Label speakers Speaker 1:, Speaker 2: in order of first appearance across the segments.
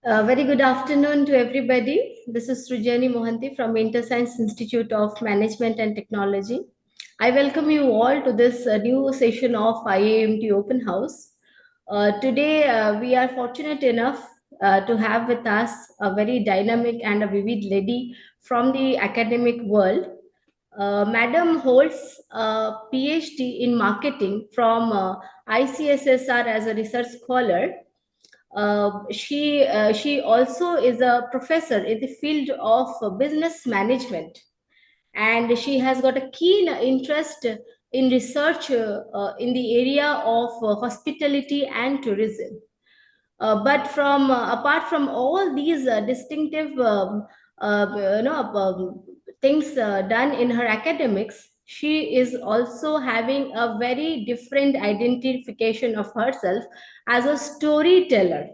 Speaker 1: Very good afternoon to everybody. This is Srijani Mohanty from InterScience Institute of Management and Technology. I welcome you all to this new session of IIMT Open House. Today, we are fortunate enough to have with us a very dynamic and a vivid lady from the academic world. Madam holds a PhD in marketing from ICSSR as a research scholar. She also is a professor in the field of business management, and she has got a keen interest in research in the area of hospitality and tourism. But from apart from all these distinctive things done in her academics, she is also having a very different identification of herself as a storyteller.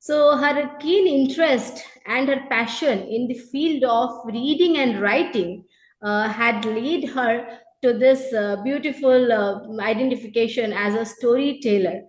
Speaker 1: So, her keen interest and her passion in the field of reading and writing had led her to this beautiful identification as a storyteller.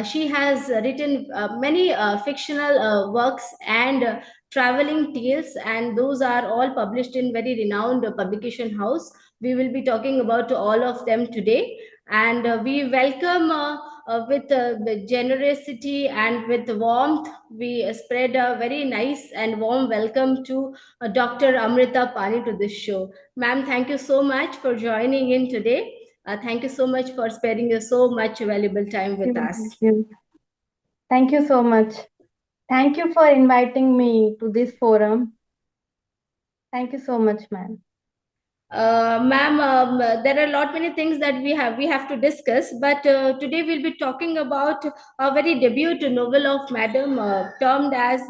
Speaker 1: She has written many fictional works and traveling tales, and those are all published in very renowned publication house. We will be talking about all of them today, and we welcome. With generosity and with warmth, we spread a very nice and warm welcome to Dr. Amrita Pani to this show. Ma'am, thank you so much for joining in today. Thank you so much for sparing your so much valuable time with
Speaker 2: you.
Speaker 1: us.
Speaker 2: Thank you. Thank you so much. Thank you for inviting me to this forum. Thank you so much, ma'am.
Speaker 1: Ma'am, there are a lot many things that we have to discuss, but today we'll be talking about a very debut novel of Madam, termed as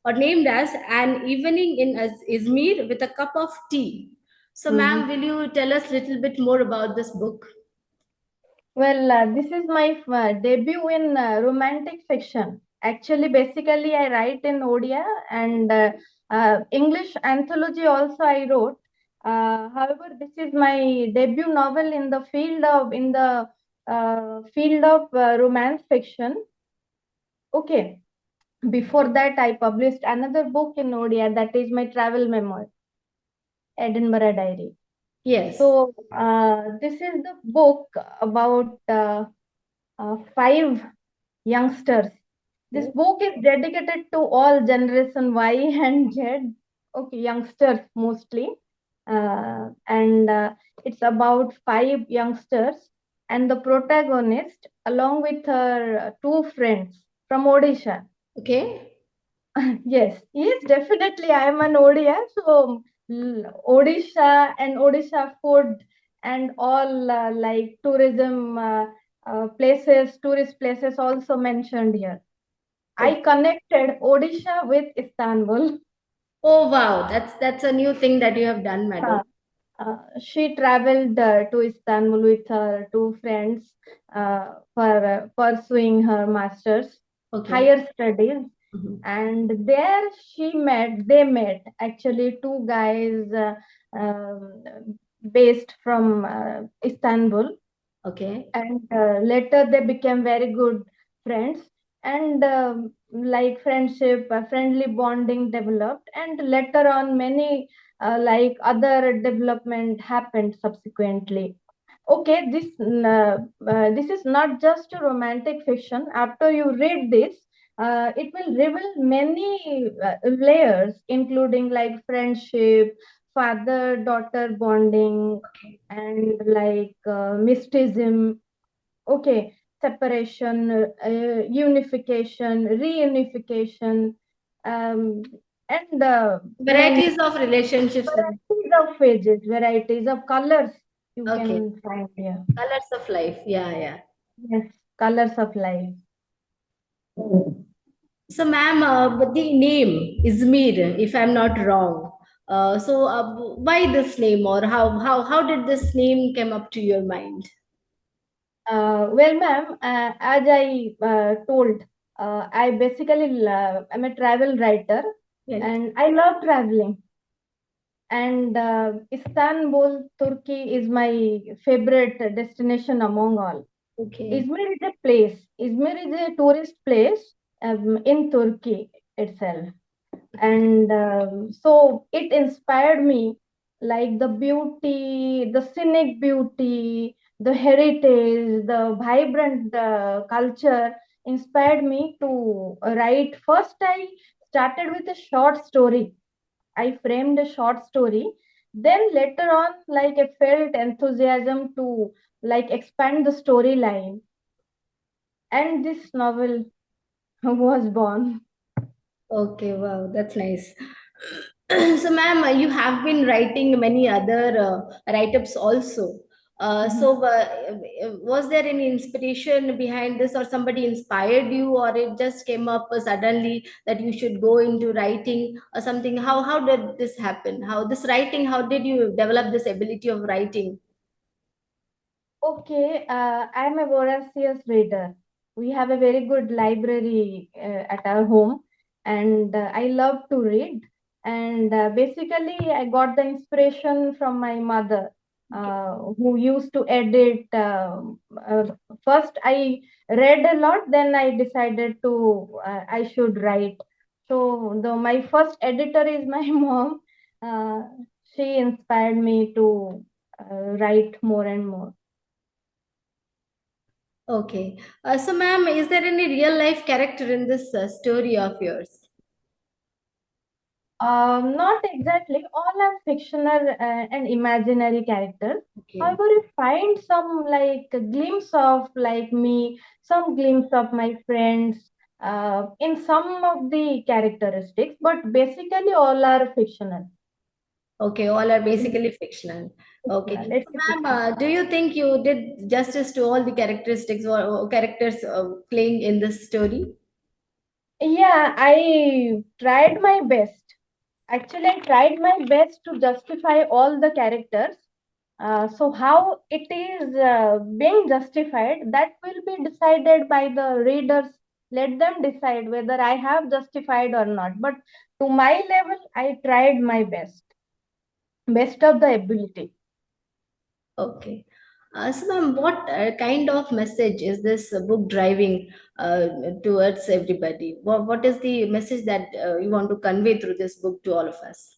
Speaker 1: or named as An Evening in Izmir with a Cup of Tea. So,
Speaker 2: Mhm.
Speaker 1: ma'am, will you tell us a little bit more about this book?
Speaker 2: Well, this is my debut in romantic fiction. Actually, basically, I write in Odia and English anthology also I wrote. However, this is my debut novel in the field of romance fiction. Okay. Before that, I published another book in Odia, that is my travel memoir, Edinburgh Diary.
Speaker 1: Yes.
Speaker 2: So, this is the book about five youngsters. This
Speaker 1: Okay.
Speaker 2: book is dedicated to all generation Y and Z, okay, youngsters mostly. And it's about five youngsters and the protagonist, along with her two friends from Odisha.
Speaker 1: Okay.
Speaker 2: Yes, yes, definitely. I am an Odia, so Odisha and Odisha food and all like tourism places, tourist places also mentioned here. I
Speaker 1: Oh,
Speaker 2: connected Odisha with Istanbul.
Speaker 1: oh wow, that's a new thing that you have done, madam.
Speaker 2: Uh, she traveled to Istanbul with her two friends for pursuing her master's
Speaker 1: Okay.
Speaker 2: higher studies.
Speaker 1: Mhm.
Speaker 2: And there they met actually two guys based from Istanbul.
Speaker 1: Okay.
Speaker 2: And later they became very good friends. And like friendship, friendly bonding developed. And later on, many like other development happened subsequently. Okay, this is not just a romantic fiction. After you read this, it will reveal many layers, including like friendship, father daughter bonding, and like mysticism, okay, separation, unification, reunification, um, and many
Speaker 1: Varieties of relationships.
Speaker 2: varieties of phases, varieties of colors you
Speaker 1: Okay.
Speaker 2: can find here.
Speaker 1: Colors of life. Yeah, yeah.
Speaker 2: Yes, colors of life.
Speaker 1: So, ma'am, but the name Izmir, if I'm not wrong. Why this name, or how did this name came up to your mind?
Speaker 2: Well, ma'am, as I told, I basically I'm a travel writer,
Speaker 1: Right.
Speaker 2: and I love traveling. And Istanbul, Turkey is my favorite destination among all.
Speaker 1: Okay.
Speaker 2: Izmir is a place. Izmir is a tourist place in Turkey. itself.
Speaker 1: Okay.
Speaker 2: And so it inspired me, like the beauty, the scenic beauty, the heritage, the vibrant culture inspired me to write. First, I started with a short story. I framed a short story. Then later on, like I felt enthusiasm to like expand the storyline, and this novel was born.
Speaker 1: Okay, wow, that's nice. So, ma'am, you have been writing many other write-ups also. Was there any inspiration behind this, or somebody inspired you, or it just came up suddenly that you should go into writing or something? How did this happen? How this writing? How did you develop this ability of writing?
Speaker 2: Okay, I'm a voracious reader. We have a very good library at our home, and I love to read. And basically, I got the inspiration from my mother, who used to edit. First, I read a lot, then I decided to I should write. So, my first editor is my mom. Uh, she inspired me to write more and more.
Speaker 1: Okay. So, ma'am, is there any real life character in this story of yours?
Speaker 2: Not exactly. All are fictional and imaginary characters.
Speaker 1: Okay.
Speaker 2: However, you find some like a glimpse of like me, some glimpse of my friends in some of the characteristics, but basically all are fictional.
Speaker 1: Okay, all are
Speaker 2: Mm,
Speaker 1: basically fictional. Okay.
Speaker 2: fictional. It's
Speaker 1: So,
Speaker 2: a
Speaker 1: ma'am,
Speaker 2: fiction.
Speaker 1: do you think you did justice to all the characteristics or characters playing in this story?
Speaker 2: Yeah, I tried my best. Actually, I tried my best to justify all the characters. So, how it is being justified, that will be decided by the readers. Let them decide whether I have justified or not. But to my level, I tried my best, best of the ability.
Speaker 1: Okay. So, ma'am, what kind of message is this book driving towards everybody? What is the message that you want to convey through this book to all of us?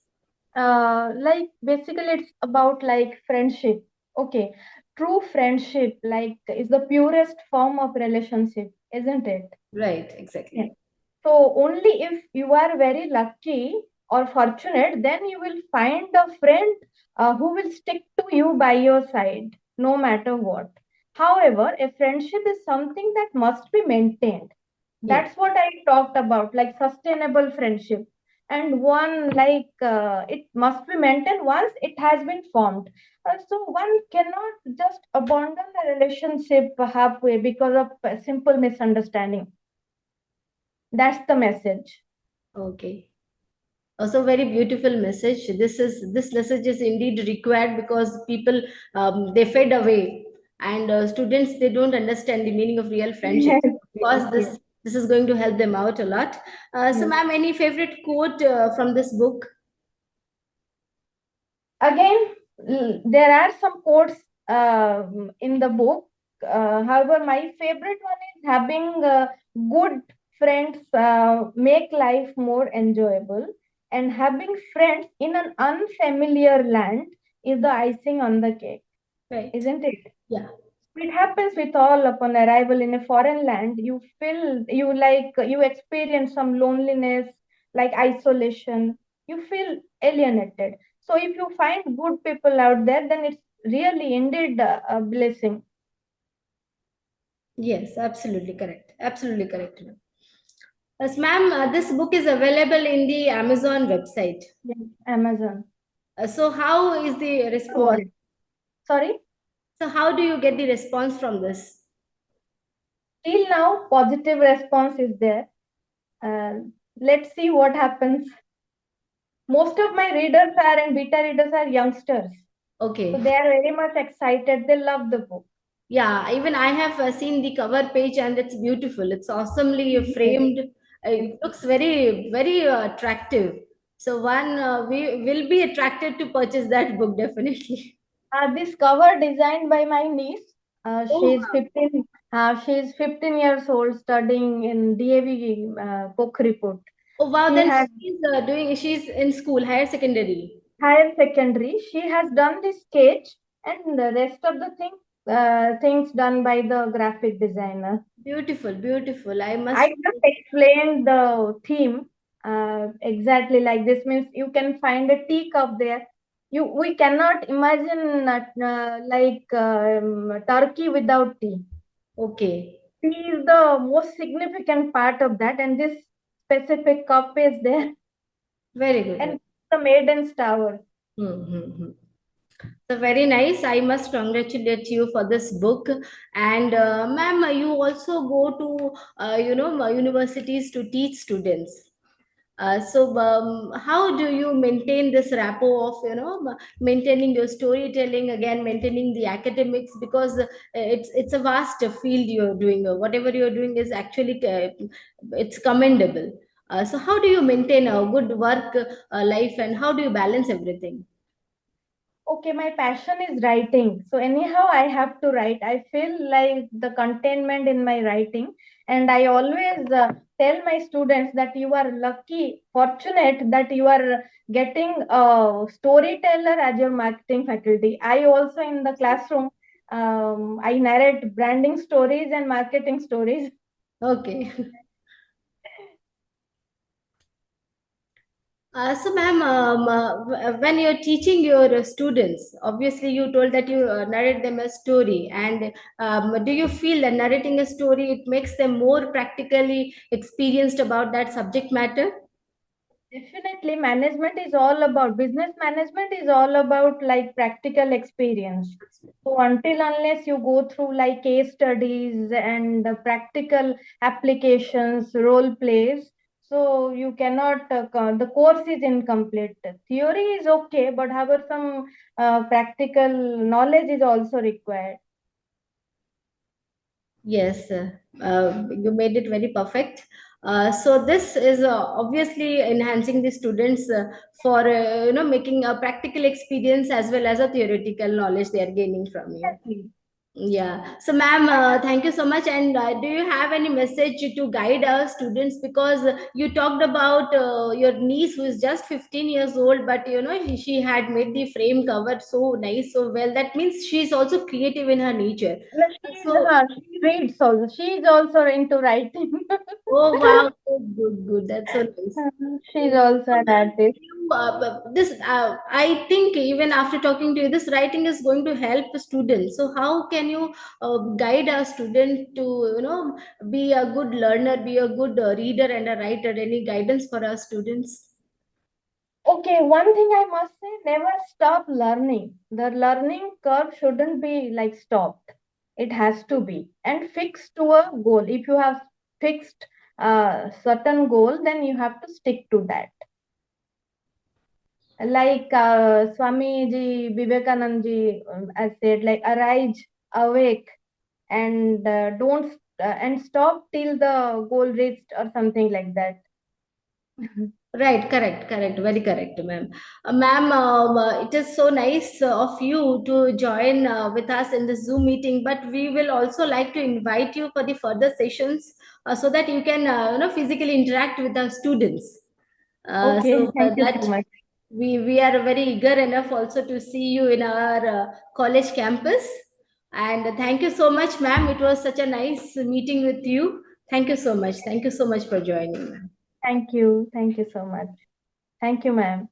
Speaker 2: Like basically, it's about like friendship. Okay, true friendship, like, is the purest form of relationship, isn't it?
Speaker 1: Right,
Speaker 2: Yeah.
Speaker 1: exactly.
Speaker 2: So only if you are very lucky or fortunate, then you will find a friend who will stick to you by your side, no matter what. However, a friendship is something that must be maintained.
Speaker 1: Yeah.
Speaker 2: That's what I talked about, like sustainable friendship. And one, like, it must be maintained once it has been formed. So one cannot just abandon the relationship halfway because of a simple misunderstanding. That's the message.
Speaker 1: Okay. Also, very beautiful message. This message is indeed required because people they fade away, and students they don't understand the meaning of real friendship.
Speaker 2: Yes,
Speaker 1: Of
Speaker 2: yes,
Speaker 1: course,
Speaker 2: yes,
Speaker 1: this is going to help them out a lot. So,
Speaker 2: yes.
Speaker 1: ma'am, any favorite quote from this book?
Speaker 2: Again, there are some quotes in the book. However, my favorite one is having good friends make life more enjoyable, and having friends in an unfamiliar land is the icing on the cake,
Speaker 1: Right.
Speaker 2: isn't it?
Speaker 1: Yeah.
Speaker 2: It happens with all upon arrival in a foreign land. You feel you like you experience some loneliness, like isolation. You feel alienated. So if you find good people out there, then it's really indeed a blessing.
Speaker 1: Yes. Absolutely correct. Absolutely correct, ma'am. Yes, ma'am. This book is available in the Amazon website.
Speaker 2: Yes, Amazon.
Speaker 1: So, how is the
Speaker 2: Don't
Speaker 1: response?
Speaker 2: worry. Sorry.
Speaker 1: So, how do you get the response from this?
Speaker 2: Till now, positive response is there. Uh, let's see what happens. Most of my readers are and beta readers are youngsters, so
Speaker 1: Okay.
Speaker 2: they are very much excited. They love the book.
Speaker 1: Yeah, even I have seen the cover page and it's beautiful. It's awesomely
Speaker 2: Yes,
Speaker 1: framed.
Speaker 2: yes,
Speaker 1: It
Speaker 2: yes.
Speaker 1: looks very, very attractive. So one we will be attracted to purchase that book definitely.
Speaker 2: This cover designed by my niece.
Speaker 1: Oh,
Speaker 2: She's 15. She's 15 years old, studying in DAV Pokhriput.
Speaker 1: Oh wow,
Speaker 2: She
Speaker 1: then
Speaker 2: had
Speaker 1: she's in school, higher secondary.
Speaker 2: higher secondary. She has done the sketch and the rest of the things done by the graphic designer.
Speaker 1: Beautiful, beautiful. I
Speaker 2: I
Speaker 1: must.
Speaker 2: just explained the theme exactly like this. Means you can find a teacup there. We cannot imagine turkey without tea.
Speaker 1: Okay,
Speaker 2: Tea is the most significant part of that, and this specific cup is there,
Speaker 1: very good.
Speaker 2: and the maiden's tower.
Speaker 1: Mm-hmm. So very nice. I must congratulate you for this book. And ma'am, you also go to universities to teach students. How do you maintain this rapport of maintaining your storytelling again, maintaining the academics, because it's a vast field you're doing. Whatever you're doing is actually it's commendable. So how do you maintain a good work life, and how do you balance everything?
Speaker 2: Okay, my passion is writing. So anyhow, I have to write. I feel like the contentment in my writing, and I always tell my students that you are lucky, fortunate that you are getting a storyteller as your marketing faculty. I also in the classroom, I narrate branding stories and marketing stories.
Speaker 1: Okay. So, ma'am, when you're teaching your students, obviously you told that you narrate them a story, and do you feel that narrating a story it makes them more practically experienced about that subject matter?
Speaker 2: Definitely, management is all about business management is all about like practical experience. So until unless you go through like case studies and practical applications, role plays, so you cannot. The course is incomplete. Theory is okay, but however, some practical knowledge is also required.
Speaker 1: Yes, you made it very perfect. So this is obviously enhancing the students for making a practical experience as well as a theoretical knowledge they are gaining from you.
Speaker 2: Exactly.
Speaker 1: Yeah. So, ma'am, thank you so much. And do you have any message to guide our students? Because you talked about your niece who is just 15 years old, but she had made the frame cover so nice, so well. That means she's also creative in her nature.
Speaker 2: No,
Speaker 1: So,
Speaker 2: she reads also. She is also into writing.
Speaker 1: oh wow, good, good, good. That's so nice.
Speaker 2: She's also an artist.
Speaker 1: I think even after talking to you, this writing is going to help students. So how can you guide a student to be a good learner, be a good reader and a writer? Any guidance for our students?
Speaker 2: Okay, one thing I must say, never stop learning. The learning curve shouldn't be like stopped. It has to be and fixed to a goal. If you have fixed a certain goal, then you have to stick to that. Like Swamiji Vivekanand has said, like arise, awake, and don't and stop till the goal reached or something like that.
Speaker 1: Right, correct, correct, very correct, ma'am. Ma'am, it is so nice of you to join with us in the Zoom meeting, but we will also like to invite you for the further sessions so that you can, physically interact with our students.
Speaker 2: Okay, thank you
Speaker 1: That
Speaker 2: so much.
Speaker 1: we are very eager enough also to see you in our college campus. And thank you so much, ma'am. It was such a nice meeting with you. Thank you so much. Thank you so much for joining, ma'am.
Speaker 2: Thank you. Thank you so much. Thank you, ma'am.